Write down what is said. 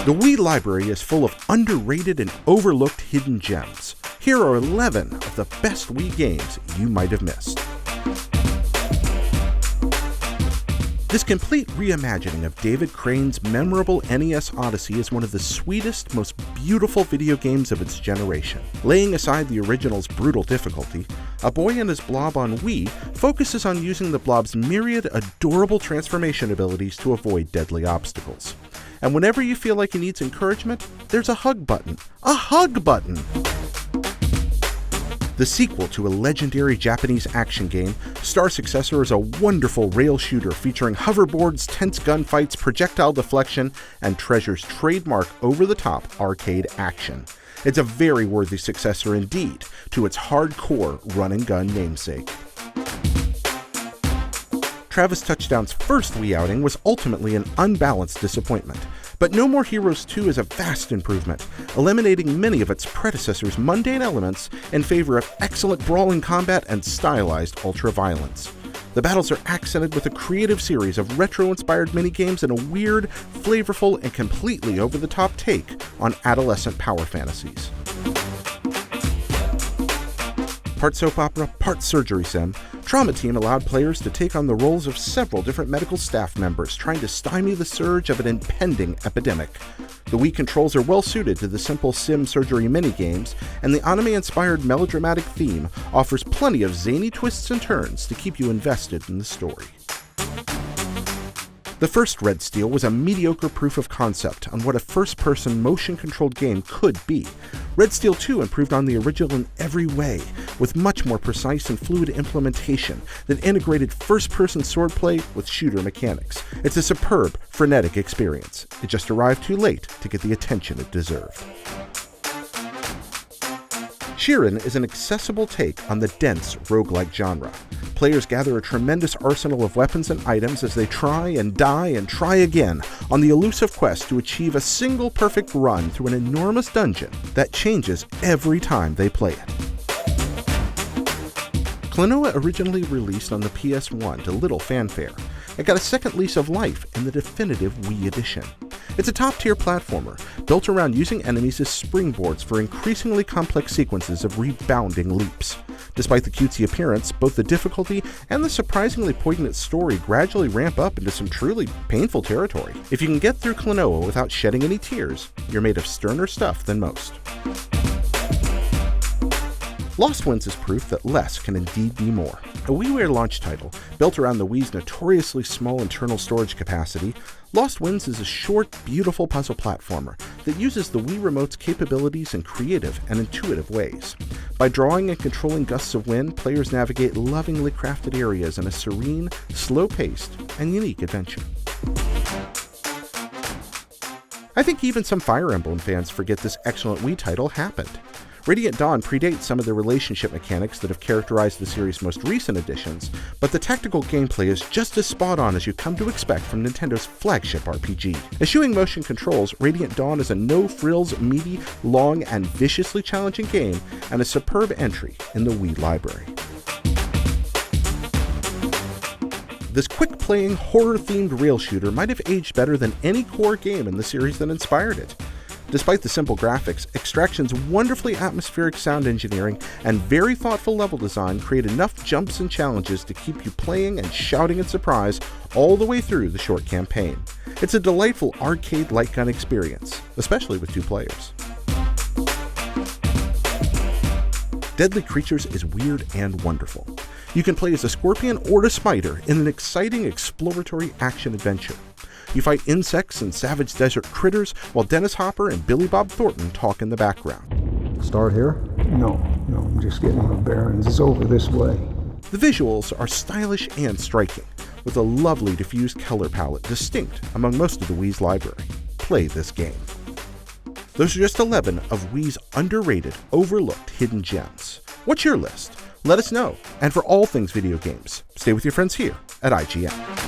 The Wii library is full of underrated and overlooked hidden gems. Here are 11 of the best Wii games you might have missed. This complete reimagining of David Crane's memorable NES Odyssey is one of the sweetest, most beautiful video games of its generation. Laying aside the original's brutal difficulty, A Boy and His Blob on Wii focuses on using the blob's myriad adorable transformation abilities to avoid deadly obstacles. And whenever you feel like he needs encouragement, there's a hug button. A hug button! The sequel to a legendary Japanese action game, Successor is a wonderful rail shooter featuring hoverboards, tense gunfights, projectile deflection, and Treasure's trademark over-the-top arcade action. It's a very worthy successor indeed to its hardcore run-and-gun namesake. Travis Touchdown's first Wii outing was ultimately an unbalanced disappointment, but No More Heroes 2 is a vast improvement, eliminating many of its predecessor's mundane elements in favor of excellent brawling combat and stylized ultra-violence. The battles are accented with a creative series of retro-inspired minigames and a weird, flavorful, and completely over-the-top take on adolescent power fantasies. Part soap opera, part surgery sim, Trauma Team allowed players to take on the roles of several different medical staff members trying to stymie the surge of an impending epidemic. The Wii controls are well suited to the simple sim surgery minigames, and the anime-inspired melodramatic theme offers plenty of zany twists and turns to keep you invested in the story. The first Red Steel was a mediocre proof of concept on what a first-person motion-controlled game could be. Red Steel 2 improved on the original in every way, with much more precise and fluid implementation that integrated first-person swordplay with shooter mechanics. It's a superb, frenetic experience. It just arrived too late to get the attention it deserved. Shiren is an accessible take on the dense roguelike genre. Players gather a tremendous arsenal of weapons and items as they try and die and try again on the elusive quest to achieve a single perfect run through an enormous dungeon that changes every time they play it. Klonoa originally released on the PS1 to little fanfare. It got a second lease of life in the definitive Wii edition. It's a top-tier platformer, built around using enemies as springboards for increasingly complex sequences of rebounding leaps. Despite the cutesy appearance, both the difficulty and the surprisingly poignant story gradually ramp up into some truly painful territory. If you can get through Klonoa without shedding any tears, you're made of sterner stuff than most. Lost Winds is proof that less can indeed be more. A WiiWare launch title, built around the Wii's notoriously small internal storage capacity, Lost Winds is a short, beautiful puzzle platformer that uses the Wii Remote's capabilities in creative and intuitive ways. By drawing and controlling gusts of wind, players navigate lovingly crafted areas in a serene, slow-paced, and unique adventure. I think even some Fire Emblem fans forget this excellent Wii title happened. Radiant Dawn predates some of the relationship mechanics that have characterized the series' most recent editions, but the tactical gameplay is just as spot-on as you come to expect from Nintendo's flagship RPG. Eschewing motion controls, Radiant Dawn is a no-frills, meaty, long, and viciously challenging game, and a superb entry in the Wii library. This quick-playing, horror-themed rail shooter might have aged better than any core game in the series that inspired it. Despite the simple graphics, Extraction's wonderfully atmospheric sound engineering and very thoughtful level design create enough jumps and challenges to keep you playing and shouting in surprise all the way through the short campaign. It's a delightful arcade light gun experience, especially with 2 players. Deadly Creatures is weird and wonderful. You can play as a scorpion or a spider in an exciting exploratory action-adventure. You fight insects and savage desert critters while Dennis Hopper and Billy Bob Thornton talk in the background. Start here? No, I'm just getting my bearings. It's over this way. The visuals are stylish and striking, with a lovely diffused color palette distinct among most of the Wii's library. Play this game. Those are just 11 of Wii's underrated, overlooked hidden gems. What's your list? Let us know. And for all things video games, stay with your friends here at IGN.